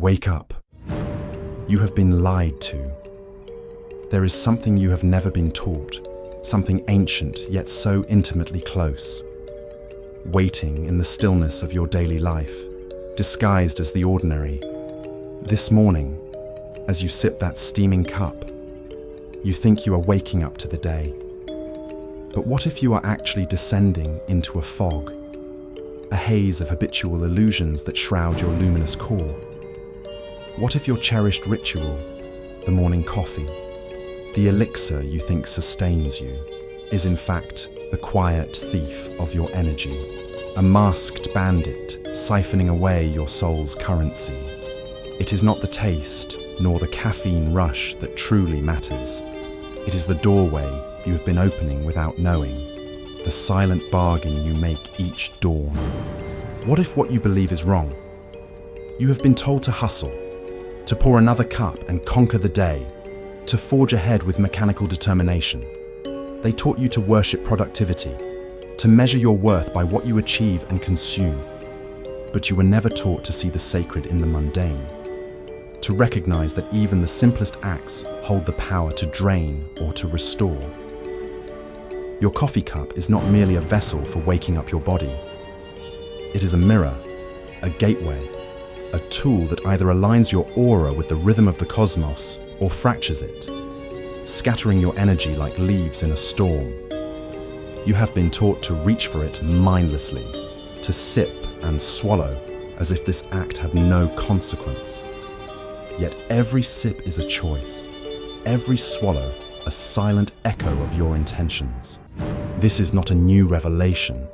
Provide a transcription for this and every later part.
Wake up. You have been lied to. There is something you have never been taught, something ancient yet so intimately close, waiting in the stillness of your daily life, disguised as the ordinary. This morning, as you sip that steaming cup, you think you are waking up to the day. But what if you are actually descending into a fog, a haze of habitual illusions that shroud your luminous core? What if your cherished ritual, the morning coffee, the elixir you think sustains you, is in fact the quiet thief of your energy, a masked bandit siphoning away your soul's currency? It is not the taste nor the caffeine rush that truly matters. It is the doorway you have been opening without knowing, the silent bargain you make each dawn. What if what you believe is wrong? You have been told to hustle, to pour another cup and conquer the day, to forge ahead with mechanical determination. They taught you to worship productivity, to measure your worth by what you achieve and consume. But you were never taught to see the sacred in the mundane, to recognize that even the simplest acts hold the power to drain or to restore. Your coffee cup is not merely a vessel for waking up your body. It is a mirror, a gateway, a tool that either aligns your aura with the rhythm of the cosmos or fractures it, scattering your energy like leaves in a storm. You have been taught to reach for it mindlessly, to sip and swallow as if this act had no consequence. Yet every sip is a choice, every swallow a silent echo of your intentions. This is not a new revelation.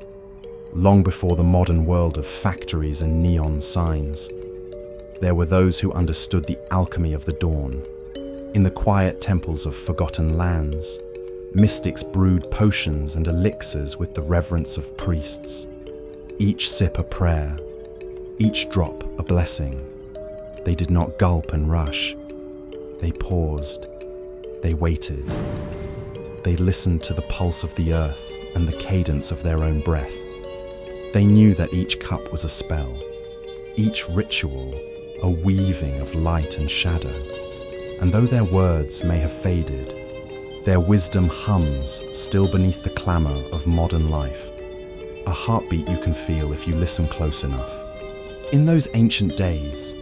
Long before the modern world of factories and neon signs, there were those who understood the alchemy of the dawn. In the quiet temples of forgotten lands, mystics brewed potions and elixirs with the reverence of priests. Each sip a prayer, each drop a blessing. They did not gulp and rush. They paused. They waited. They listened to the pulse of the earth and the cadence of their own breath. They knew that each cup was a spell, each ritual a weaving of light and shadow. And though their words may have faded, their wisdom hums still beneath the clamor of modern life, a heartbeat you can feel if you listen close enough. In those ancient days,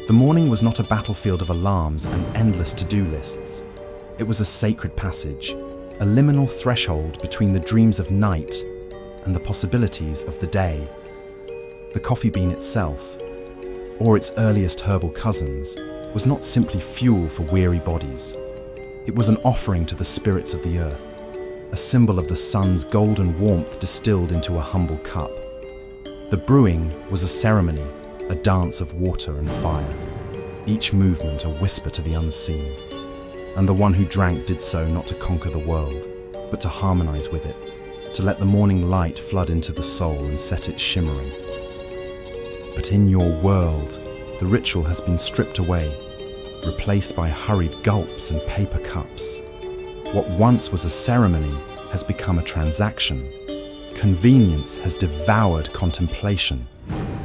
the morning was not a battlefield of alarms and endless to-do lists. It was a sacred passage, a liminal threshold between the dreams of night and the possibilities of the day. The coffee bean itself, or its earliest herbal cousins, was not simply fuel for weary bodies. It was an offering to the spirits of the earth, a symbol of the sun's golden warmth distilled into a humble cup. The brewing was a ceremony, a dance of water and fire, each movement a whisper to the unseen. And the one who drank did so not to conquer the world, but to harmonize with it, to let the morning light flood into the soul and set it shimmering. But in your world, the ritual has been stripped away, replaced by hurried gulps and paper cups. What once was a ceremony has become a transaction. Convenience has devoured contemplation.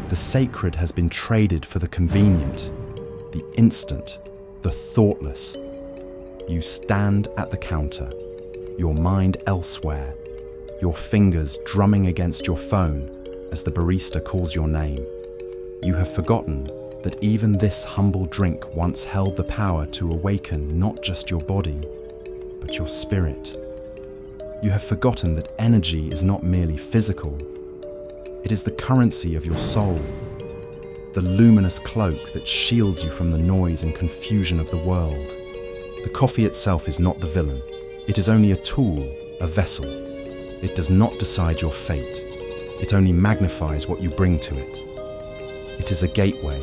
The sacred has been traded for the convenient, the instant, the thoughtless. You stand at the counter, your mind elsewhere, your fingers drumming against your phone as the barista calls your name. You have forgotten that even this humble drink once held the power to awaken not just your body, but your spirit. You have forgotten that energy is not merely physical. It is the currency of your soul, the luminous cloak that shields you from the noise and confusion of the world. The coffee itself is not the villain. It is only a tool, a vessel. It does not decide your fate. It only magnifies what you bring to it. It is a gateway,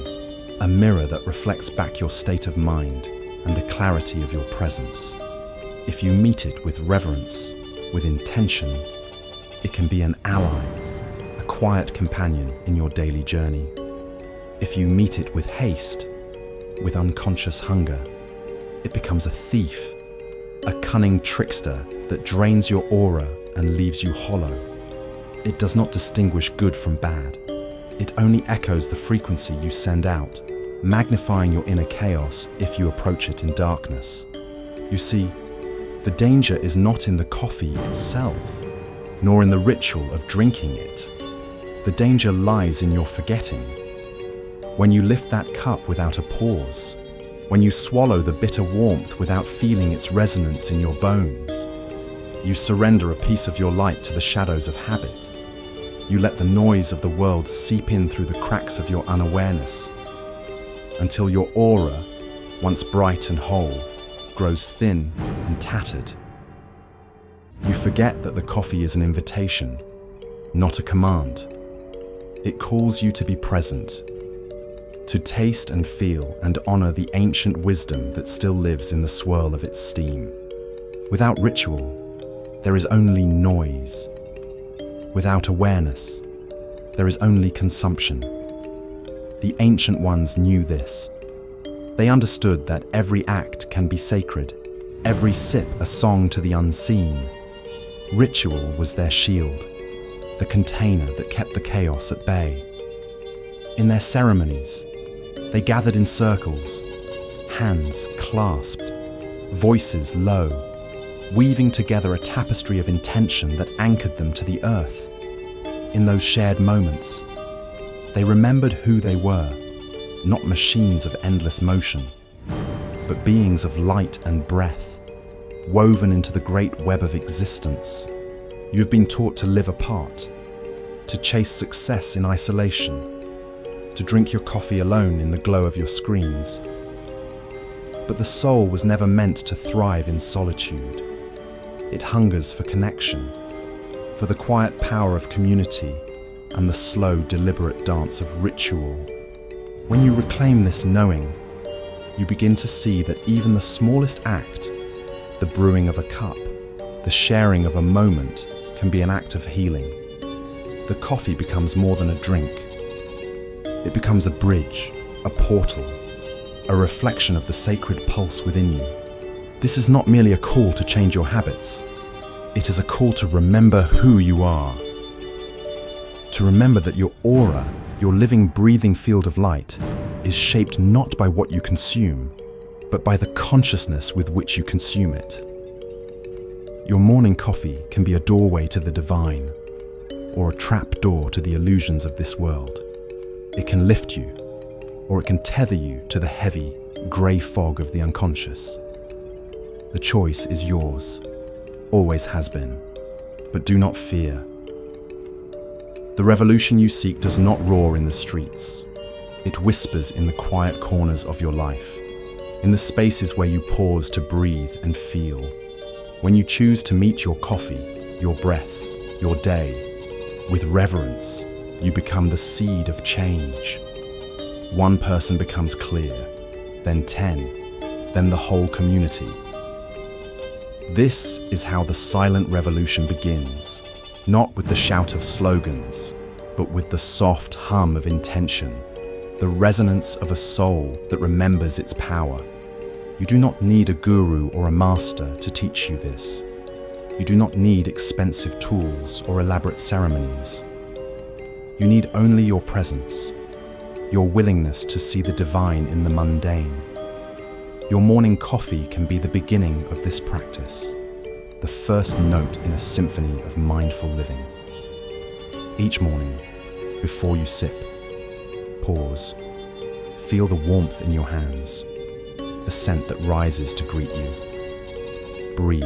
a mirror that reflects back your state of mind and the clarity of your presence. If you meet it with reverence, with intention, it can be an ally, a quiet companion in your daily journey. If you meet it with haste, with unconscious hunger, it becomes a thief, a cunning trickster that drains your aura and leaves you hollow. It does not distinguish good from bad. It only echoes the frequency you send out, magnifying your inner chaos if you approach it in darkness. You see, the danger is not in the coffee itself, nor in the ritual of drinking it. The danger lies in your forgetting. When you lift that cup without a pause, when you swallow the bitter warmth without feeling its resonance in your bones, you surrender a piece of your light to the shadows of habit. You let the noise of the world seep in through the cracks of your unawareness, until your aura, once bright and whole, grows thin and tattered. You forget that the coffee is an invitation, not a command. It calls you to be present, to taste and feel and honor the ancient wisdom that still lives in the swirl of its steam. Without ritual, there is only noise. Without awareness, there is only consumption. The ancient ones knew this. They understood that every act can be sacred, every sip a song to the unseen. Ritual was their shield, the container that kept the chaos at bay. In their ceremonies, they gathered in circles, hands clasped, voices low, weaving together a tapestry of intention that anchored them to the earth. In those shared moments, they remembered who they were, not machines of endless motion, but beings of light and breath, woven into the great web of existence. You have been taught to live apart, to chase success in isolation, to drink your coffee alone in the glow of your screens. But the soul was never meant to thrive in solitude. It hungers for connection, for the quiet power of community and the slow, deliberate dance of ritual. When you reclaim this knowing, you begin to see that even the smallest act, the brewing of a cup, the sharing of a moment, can be an act of healing. The coffee becomes more than a drink. It becomes a bridge, a portal, a reflection of the sacred pulse within you. This is not merely a call to change your habits. It is a call to remember who you are. To remember that your aura, your living, breathing field of light, is shaped not by what you consume, but by the consciousness with which you consume it. Your morning coffee can be a doorway to the divine, or a trap door to the illusions of this world. It can lift you, or it can tether you to the heavy, grey fog of the unconscious. The choice is yours, always has been, but do not fear. The revolution you seek does not roar in the streets. It whispers in the quiet corners of your life, in the spaces where you pause to breathe and feel. When you choose to meet your coffee, your breath, your day, with reverence, you become the seed of change. One person becomes clear, then 10, then the whole community. This is how the silent revolution begins, not with the shout of slogans, but with the soft hum of intention, the resonance of a soul that remembers its power. You do not need a guru or a master to teach you this. You do not need expensive tools or elaborate ceremonies. You need only your presence, your willingness to see the divine in the mundane. Your morning coffee can be the beginning of this practice, the first note in a symphony of mindful living. Each morning, before you sip, pause, feel the warmth in your hands, the scent that rises to greet you. Breathe.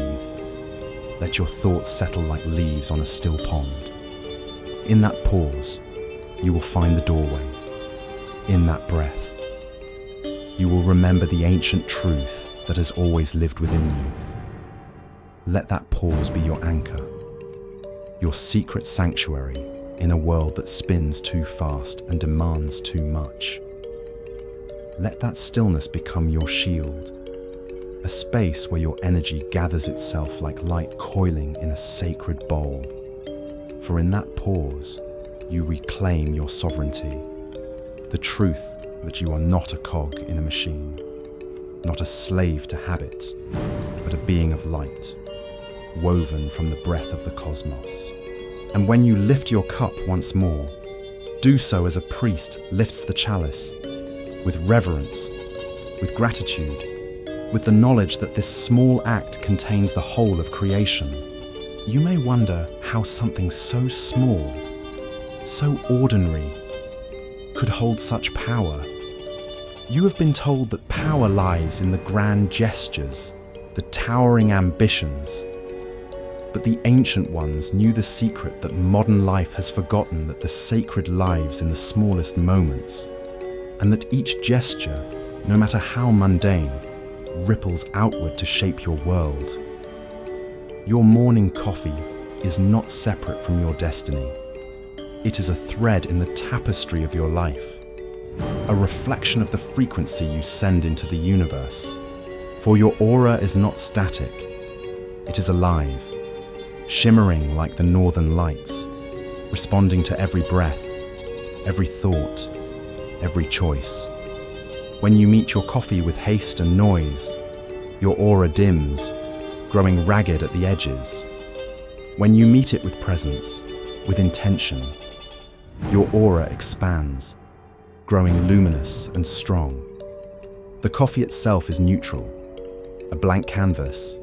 Let your thoughts settle like leaves on a still pond. In that pause, you will find the doorway. In that breath, you will remember the ancient truth that has always lived within you. Let that pause be your anchor, your secret sanctuary in a world that spins too fast and demands too much. Let that stillness become your shield, a space where your energy gathers itself like light coiling in a sacred bowl. For in that pause, you reclaim your sovereignty, the truth that you are not a cog in a machine, not a slave to habit, but a being of light, woven from the breath of the cosmos. And when you lift your cup once more, do so as a priest lifts the chalice, with reverence, with gratitude, with the knowledge that this small act contains the whole of creation. You may wonder how something so small, so ordinary, could hold such power. You have been told that power lies in the grand gestures, the towering ambitions. But the ancient ones knew the secret that modern life has forgotten, that the sacred lives in the smallest moments, and that each gesture, no matter how mundane, ripples outward to shape your world. Your morning coffee is not separate from your destiny. It is a thread in the tapestry of your life, a reflection of the frequency you send into the universe. For your aura is not static, it is alive, shimmering like the northern lights, responding to every breath, every thought, every choice. When you meet your coffee with haste and noise, your aura dims, growing ragged at the edges. When you meet it with presence, with intention, your aura expands, growing luminous and strong. The coffee itself is neutral, a blank canvas.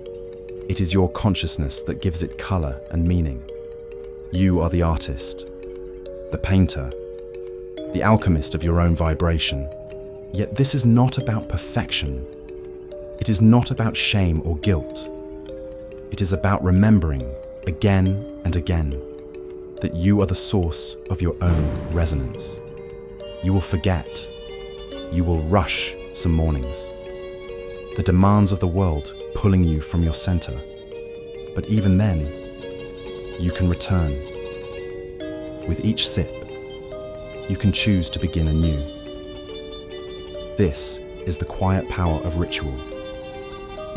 It is your consciousness that gives it color and meaning. You are the artist, the painter, the alchemist of your own vibration. Yet this is not about perfection. It is not about shame or guilt. It is about remembering again and again that you are the source of your own resonance. You will forget. You will rush some mornings. The demands of the world pulling you from your center. But even then, you can return. With each sip, you can choose to begin anew. This is the quiet power of ritual.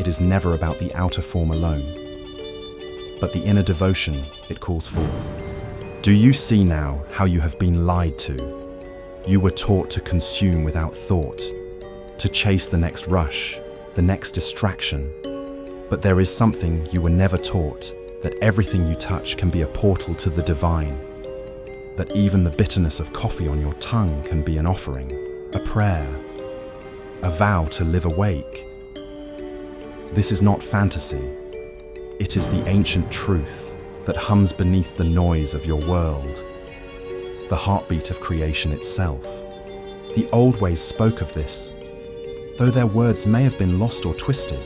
It is never about the outer form alone, but the inner devotion it calls forth. Do you see now how you have been lied to? You were taught to consume without thought, to chase the next rush, the next distraction. But there is something you were never taught, that everything you touch can be a portal to the divine, that even the bitterness of coffee on your tongue can be an offering, a prayer, a vow to live awake. This is not fantasy. It is the ancient truth that hums beneath the noise of your world, the heartbeat of creation itself. The old ways spoke of this, though their words may have been lost or twisted.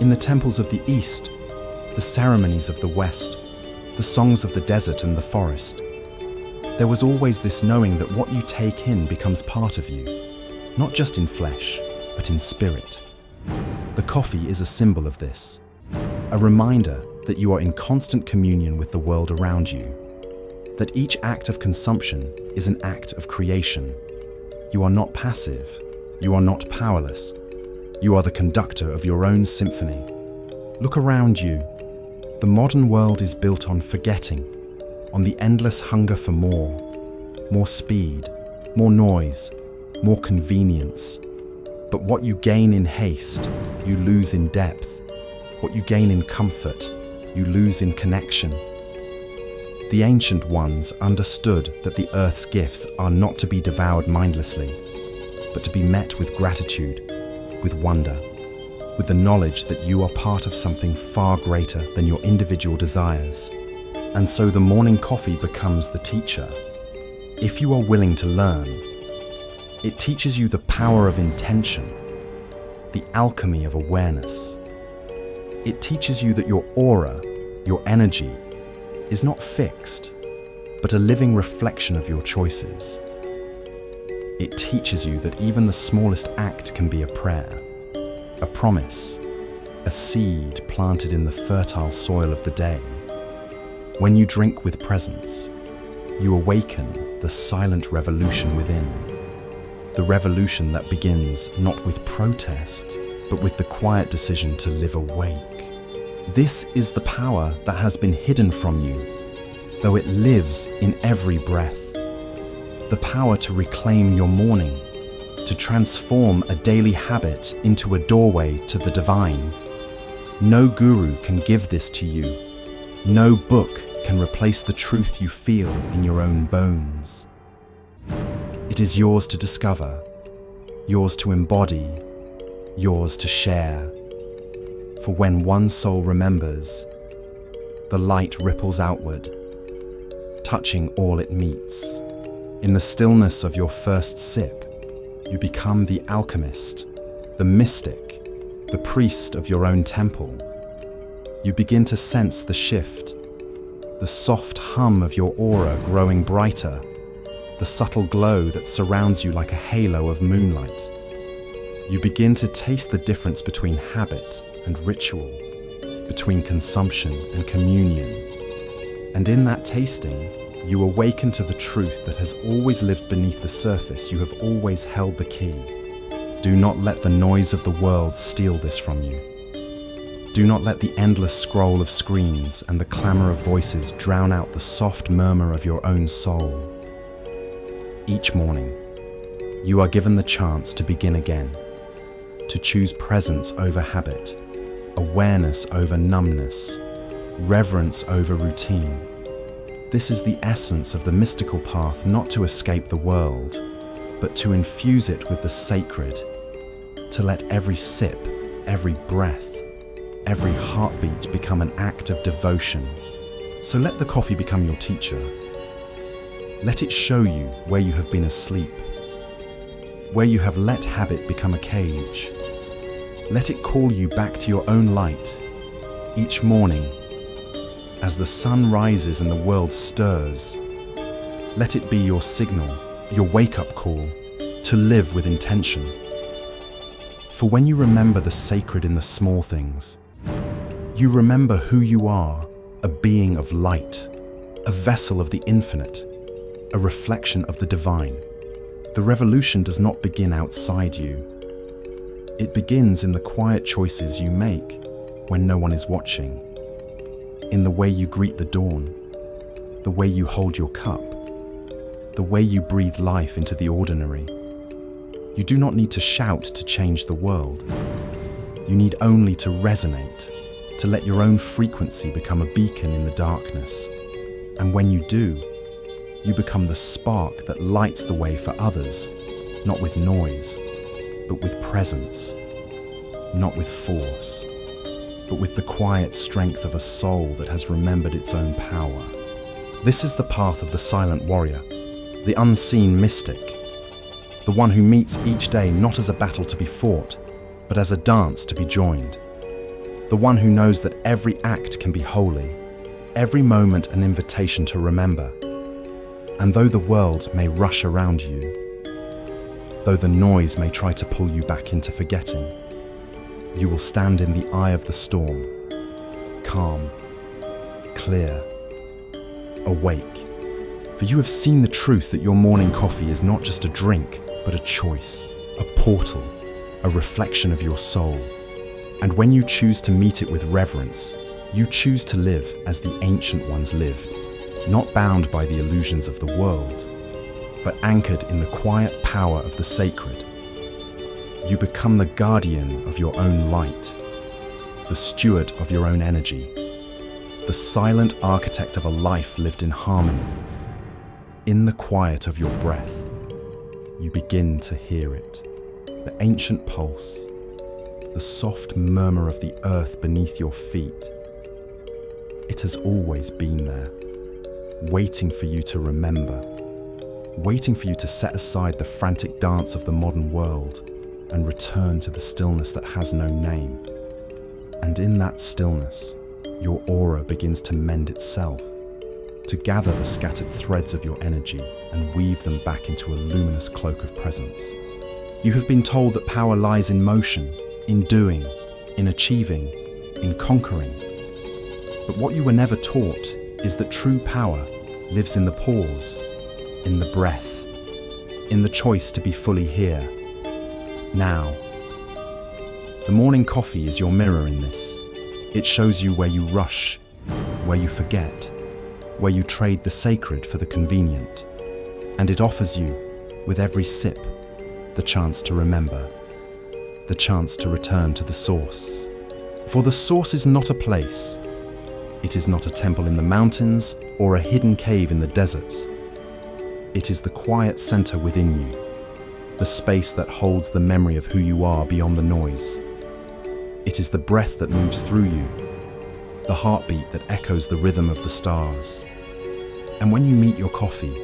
In the temples of the East, the ceremonies of the West, the songs of the desert and the forest, there was always this knowing that what you take in becomes part of you, not just in flesh, but in spirit. The coffee is a symbol of this, a reminder that you are in constant communion with the world around you, that each act of consumption is an act of creation. You are not passive, you are not powerless, you are the conductor of your own symphony. Look around you. The modern world is built on forgetting, on the endless hunger for more speed, more noise, more convenience. But what you gain in haste, you lose in depth. What you gain in comfort, you lose in connection. The ancient ones understood that the earth's gifts are not to be devoured mindlessly, but to be met with gratitude, with wonder, with the knowledge that you are part of something far greater than your individual desires. And so the morning coffee becomes the teacher. If you are willing to learn, it teaches you the power of intention, the alchemy of awareness. It teaches you that your aura, your energy, is not fixed, but a living reflection of your choices. It teaches you that even the smallest act can be a prayer, a promise, a seed planted in the fertile soil of the day. When you drink with presence, you awaken the silent revolution within, the revolution that begins not with protest, but with the quiet decision to live awake. This is the power that has been hidden from you, though it lives in every breath. The power to reclaim your morning, to transform a daily habit into a doorway to the divine. No guru can give this to you. No book can replace the truth you feel in your own bones. It is yours to discover, yours to embody, yours to share. For when one soul remembers, the light ripples outward, touching all it meets. In the stillness of your first sip, you become the alchemist, the mystic, the priest of your own temple. You begin to sense the shift, the soft hum of your aura growing brighter, the subtle glow that surrounds you like a halo of moonlight. You begin to taste the difference between habit and ritual, between consumption and communion. And in that tasting, you awaken to the truth that has always lived beneath the surface. You have always held the key. Do not let the noise of the world steal this from you. Do not let the endless scroll of screens and the clamor of voices drown out the soft murmur of your own soul. Each morning, you are given the chance to begin again, to choose presence over habit, awareness over numbness, reverence over routine. This is the essence of the mystical path, not to escape the world, but to infuse it with the sacred, to let every sip, every breath, every heartbeat become an act of devotion. So let the coffee become your teacher. Let it show you where you have been asleep, where you have let habit become a cage. Let it call you back to your own light each morning. As the sun rises and the world stirs, let it be your signal, your wake-up call, to live with intention. For when you remember the sacred in the small things, you remember who you are, a being of light, a vessel of the infinite, a reflection of the divine. The revolution does not begin outside you. It begins in the quiet choices you make when no one is watching, in the way you greet the dawn, the way you hold your cup, the way you breathe life into the ordinary. You do not need to shout to change the world. You need only to resonate, to let your own frequency become a beacon in the darkness. And when you do, you become the spark that lights the way for others, not with noise, but with presence, not with force, but with the quiet strength of a soul that has remembered its own power. This is the path of the silent warrior, the unseen mystic, the one who meets each day not as a battle to be fought, but as a dance to be joined. The one who knows that every act can be holy, every moment an invitation to remember. And though the world may rush around you, though the noise may try to pull you back into forgetting, you will stand in the eye of the storm, calm, clear, awake. For you have seen the truth that your morning coffee is not just a drink, but a choice, a portal, a reflection of your soul. And when you choose to meet it with reverence, you choose to live as the ancient ones lived, not bound by the illusions of the world, but anchored in the quiet power of the sacred. You become the guardian of your own light, the steward of your own energy, the silent architect of a life lived in harmony. In the quiet of your breath, you begin to hear it, the ancient pulse, the soft murmur of the earth beneath your feet. It has always been there, waiting for you to remember, waiting for you to set aside the frantic dance of the modern world and return to the stillness that has no name. And in that stillness, your aura begins to mend itself, to gather the scattered threads of your energy and weave them back into a luminous cloak of presence. You have been told that power lies in motion, in doing, in achieving, in conquering. But what you were never taught is that true power lives in the pause, in the breath, in the choice to be fully here, now. The morning coffee is your mirror in this. It shows you where you rush, where you forget, where you trade the sacred for the convenient. And it offers you, with every sip, the chance to remember, the chance to return to the source. For the source is not a place. It is not a temple in the mountains or a hidden cave in the desert. It is the quiet center within you, the space that holds the memory of who you are beyond the noise. It is the breath that moves through you, the heartbeat that echoes the rhythm of the stars. And when you meet your coffee,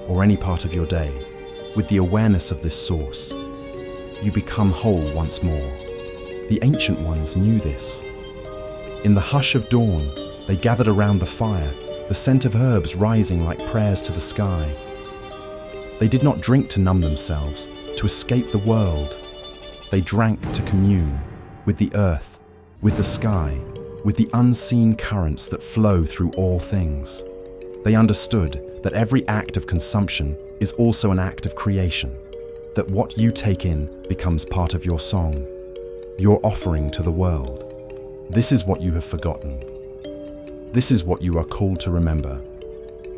or any part of your day, with the awareness of this source, you become whole once more. The ancient ones knew this. In the hush of dawn, they gathered around the fire, the scent of herbs rising like prayers to the sky. They did not drink to numb themselves, to escape the world. They drank to commune with the earth, with the sky, with the unseen currents that flow through all things. They understood that every act of consumption is also an act of creation, that what you take in becomes part of your song, your offering to the world. This is what you have forgotten. This is what you are called to remember,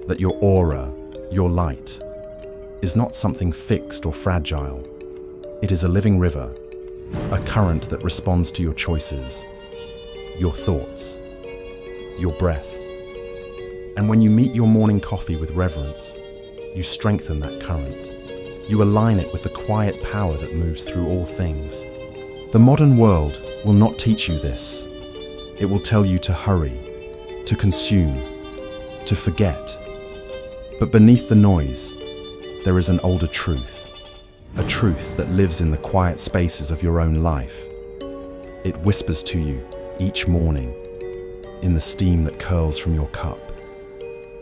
that your aura, your light, is not something fixed or fragile. It is a living river, a current that responds to your choices, your thoughts, your breath. And when you meet your morning coffee with reverence, you strengthen that current. You align it with the quiet power that moves through all things. The modern world will not teach you this. It will tell you to hurry, to consume, to forget. But beneath the noise, there is an older truth, a truth that lives in the quiet spaces of your own life. It whispers to you each morning, in the steam that curls from your cup,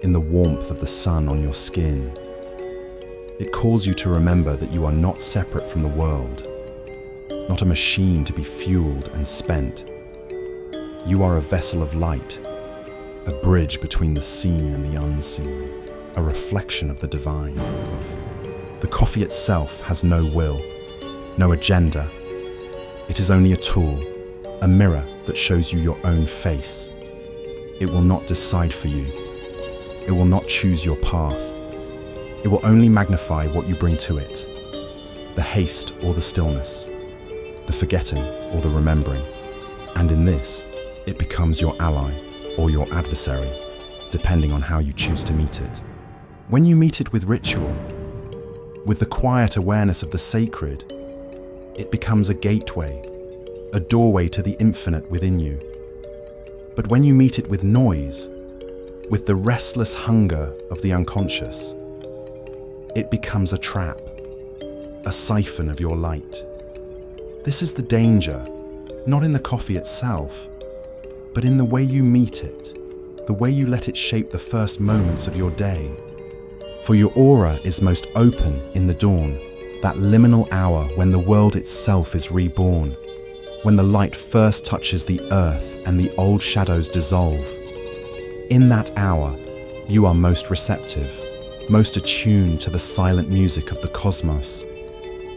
in the warmth of the sun on your skin. It calls you to remember that you are not separate from the world, not a machine to be fueled and spent. You are a vessel of light, a bridge between the seen and the unseen, a reflection of the divine. The coffee itself has no will, no agenda. It is only a tool, a mirror that shows you your own face. It will not decide for you. It will not choose your path. It will only magnify what you bring to it, the haste or the stillness, the forgetting or the remembering. And in this, it becomes your ally or your adversary, depending on how you choose to meet it. When you meet it with ritual, with the quiet awareness of the sacred, it becomes a gateway, a doorway to the infinite within you. But when you meet it with noise, with the restless hunger of the unconscious, it becomes a trap, a siphon of your light. This is the danger, not in the coffee itself, but in the way you meet it, the way you let it shape the first moments of your day. For your aura is most open in the dawn, that liminal hour when the world itself is reborn, when the light first touches the earth and the old shadows dissolve. In that hour, you are most receptive, most attuned to the silent music of the cosmos.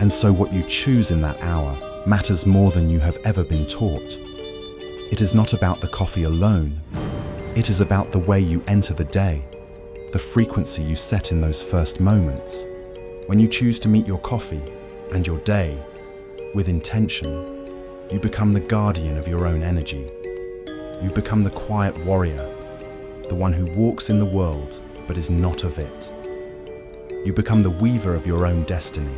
And so what you choose in that hour matters more than you have ever been taught. It is not about the coffee alone. It is about the way you enter the day, the frequency you set in those first moments. When you choose to meet your coffee and your day with intention, you become the guardian of your own energy. You become the quiet warrior, the one who walks in the world but is not of it. You become the weaver of your own destiny,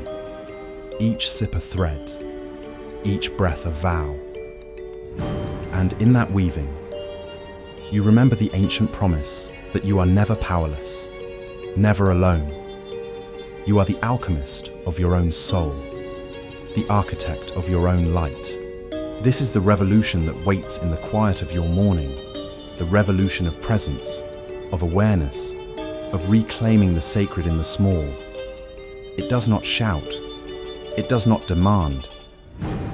each sip a thread, each breath a vow. And in that weaving, you remember the ancient promise that you are never powerless, never alone. You are the alchemist of your own soul, the architect of your own light. This is the revolution that waits in the quiet of your morning, the revolution of presence, of awareness, of reclaiming the sacred in the small. It does not shout. It does not demand.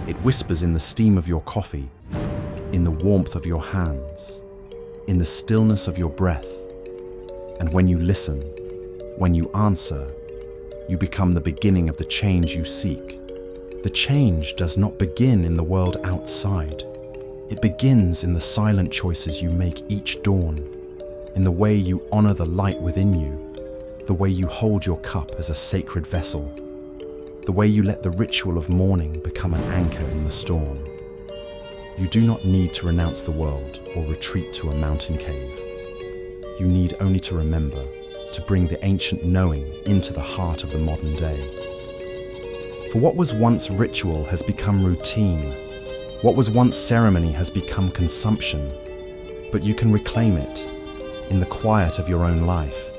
It whispers in the steam of your coffee, in the warmth of your hands, in the stillness of your breath. And when you listen, when you answer, you become the beginning of the change you seek. The change does not begin in the world outside. It begins in the silent choices you make each dawn, in the way you honor the light within you, the way you hold your cup as a sacred vessel, the way you let the ritual of morning become an anchor in the storm. You do not need to renounce the world or retreat to a mountain cave. You need only to remember, to bring the ancient knowing into the heart of the modern day. For what was once ritual has become routine. What was once ceremony has become consumption. But you can reclaim it in the quiet of your own life.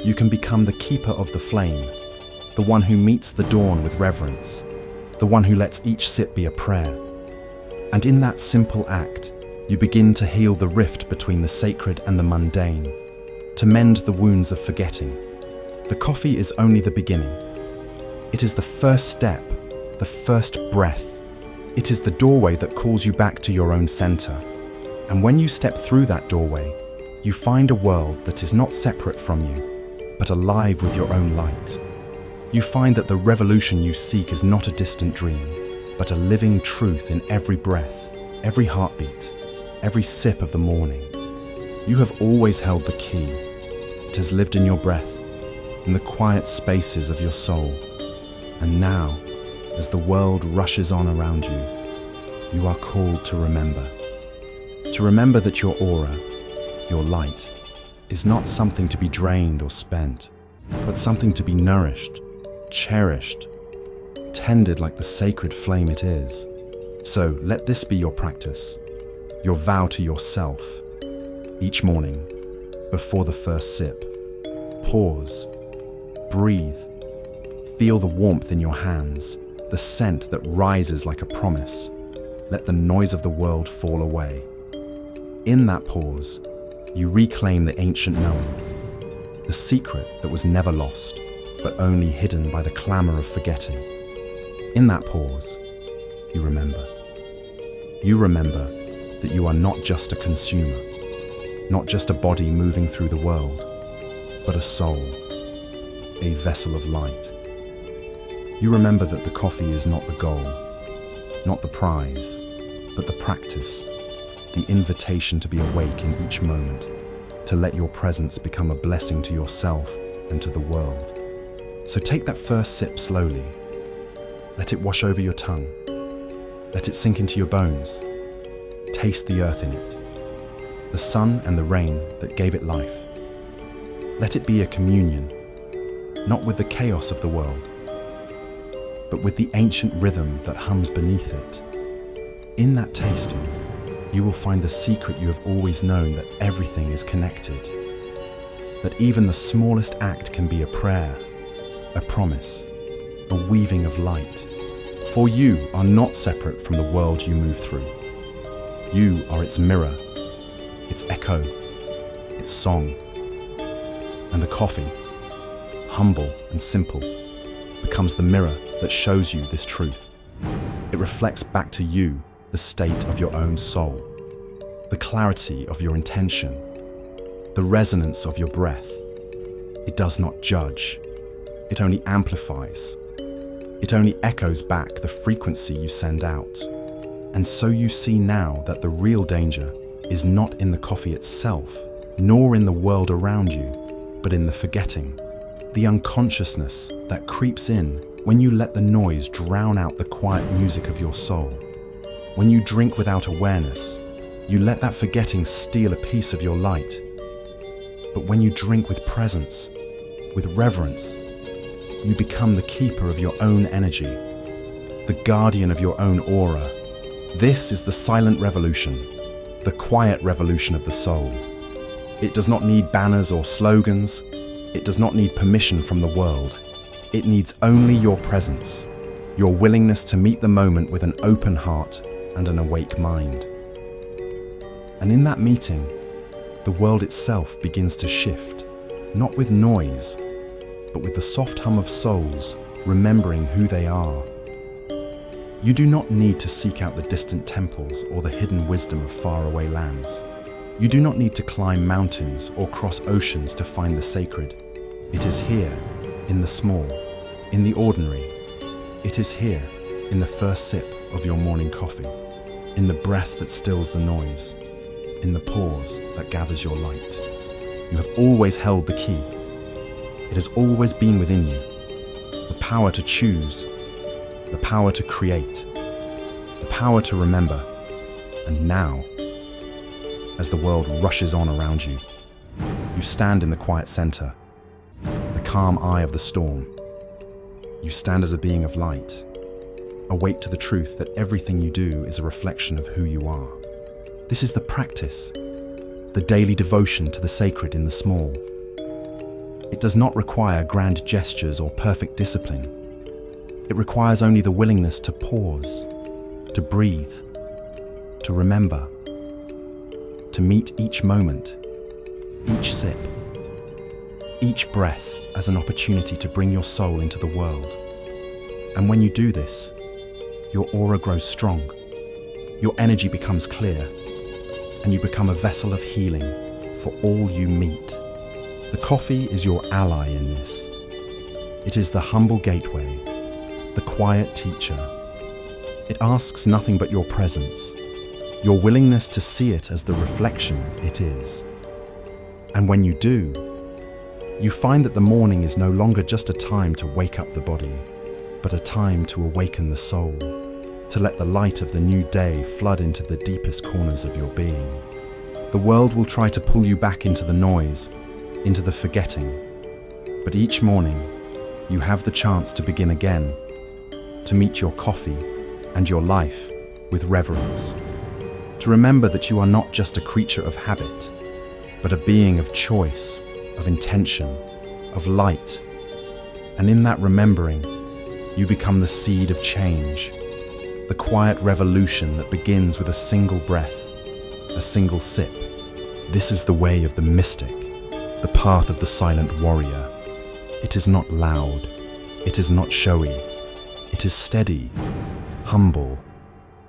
You can become the keeper of the flame, the one who meets the dawn with reverence, the one who lets each sip be a prayer. And in that simple act, you begin to heal the rift between the sacred and the mundane, to mend the wounds of forgetting. The coffee is only the beginning. It is the first step, the first breath. It is the doorway that calls you back to your own center. And when you step through that doorway, you find a world that is not separate from you, but alive with your own light. You find that the revolution you seek is not a distant dream, but a living truth in every breath, every heartbeat, every sip of the morning. You have always held the key. It has lived in your breath, in the quiet spaces of your soul. And now, as the world rushes on around you, you are called to remember. To remember that your aura, your light, is not something to be drained or spent, but something to be nourished, cherished, tended like the sacred flame it is. So let this be your practice, your vow to yourself. Each morning, before the first sip, pause, breathe, feel the warmth in your hands, the scent that rises like a promise. Let the noise of the world fall away. In that pause, you reclaim the ancient knowing, the secret that was never lost, but only hidden by the clamor of forgetting. In that pause, you remember. You remember that you are not just a consumer, not just a body moving through the world, but a soul, a vessel of light. You remember that the coffee is not the goal, not the prize, but the practice, the invitation to be awake in each moment, to let your presence become a blessing to yourself and to the world. So take that first sip slowly. Let it wash over your tongue. Let it sink into your bones. Taste the earth in it, the sun and the rain that gave it life. Let it be a communion, not with the chaos of the world, but with the ancient rhythm that hums beneath it. In that tasting, you will find the secret you have always known, that everything is connected, that even the smallest act can be a prayer, a promise, a weaving of light. For you are not separate from the world you move through. You are its mirror, its echo, its song. And the coffee, humble and simple, becomes the mirror that shows you this truth. It reflects back to you the state of your own soul, the clarity of your intention, the resonance of your breath. It does not judge. It only amplifies. It only echoes back the frequency you send out. And so you see now that the real danger is not in the coffee itself, nor in the world around you, but in the forgetting, the unconsciousness that creeps in when you let the noise drown out the quiet music of your soul. When you drink without awareness, you let that forgetting steal a piece of your light. But when you drink with presence, with reverence, you become the keeper of your own energy, the guardian of your own aura. This is the silent revolution, the quiet revolution of the soul. It does not need banners or slogans. It does not need permission from the world. It needs only your presence, your willingness to meet the moment with an open heart and an awake mind. And in that meeting, the world itself begins to shift, not with noise, but with the soft hum of souls remembering who they are. You do not need to seek out the distant temples or the hidden wisdom of faraway lands. You do not need to climb mountains or cross oceans to find the sacred. It is here, in the small, in the ordinary. It is here, in the first sip of your morning coffee, in the breath that stills the noise, in the pause that gathers your light. You have always held the key. It has always been within you. The power to choose, the power to create, the power to remember. And now, as the world rushes on around you, you stand in the quiet center, calm eye of the storm. You stand as a being of light, awake to the truth that everything you do is a reflection of who you are. This is the practice, the daily devotion to the sacred in the small. It does not require grand gestures or perfect discipline. It requires only the willingness to pause, to breathe, to remember, to meet each moment, each sip, each breath as an opportunity to bring your soul into the world. And when you do this, your aura grows strong, your energy becomes clear, and you become a vessel of healing for all you meet. The coffee is your ally in this. It is the humble gateway, the quiet teacher. It asks nothing but your presence, your willingness to see it as the reflection it is. And when you do, you find that the morning is no longer just a time to wake up the body, but a time to awaken the soul, to let the light of the new day flood into the deepest corners of your being. The world will try to pull you back into the noise, into the forgetting, but each morning you have the chance to begin again, to meet your coffee and your life with reverence, to remember that you are not just a creature of habit, but a being of choice, of intention, of light. And in that remembering, you become the seed of change, the quiet revolution that begins with a single breath, a single sip. This is the way of the mystic, the path of the silent warrior. It is not loud, it is not showy, it is steady, humble,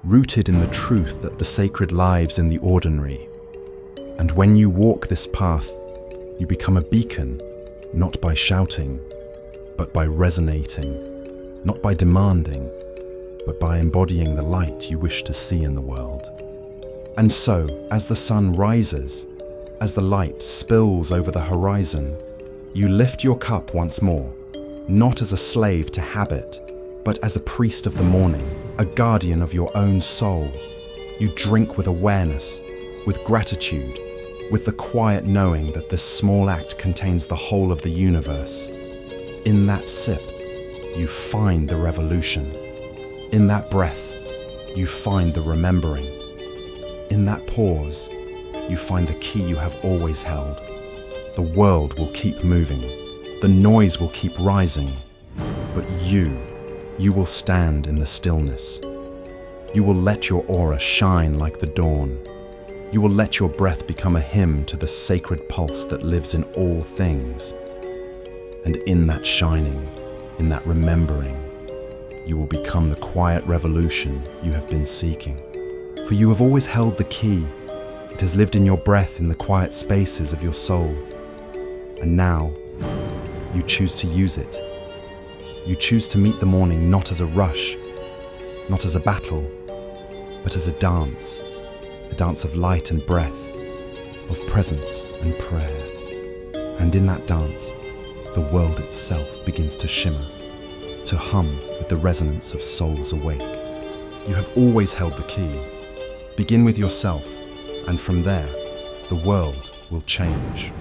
rooted in the truth that the sacred lives in the ordinary. And when you walk this path, you become a beacon, not by shouting, but by resonating, not by demanding, but by embodying the light you wish to see in the world. And so, as the sun rises, as the light spills over the horizon, you lift your cup once more, not as a slave to habit, but as a priest of the morning, a guardian of your own soul. You drink with awareness, with gratitude, with the quiet knowing that this small act contains the whole of the universe. In that sip, you find the revolution. In that breath, you find the remembering. In that pause, you find the key you have always held. The world will keep moving. The noise will keep rising. But you will stand in the stillness. You will let your aura shine like the dawn. You will let your breath become a hymn to the sacred pulse that lives in all things. And in that shining, in that remembering, you will become the quiet revolution you have been seeking. For you have always held the key. It has lived in your breath in the quiet spaces of your soul. And now, you choose to use it. You choose to meet the morning not as a rush, not as a battle, but as a dance of light and breath, of presence and prayer. And in that dance, the world itself begins to shimmer, to hum with the resonance of souls awake. You have always held the key. Begin with yourself, and from there, the world will change.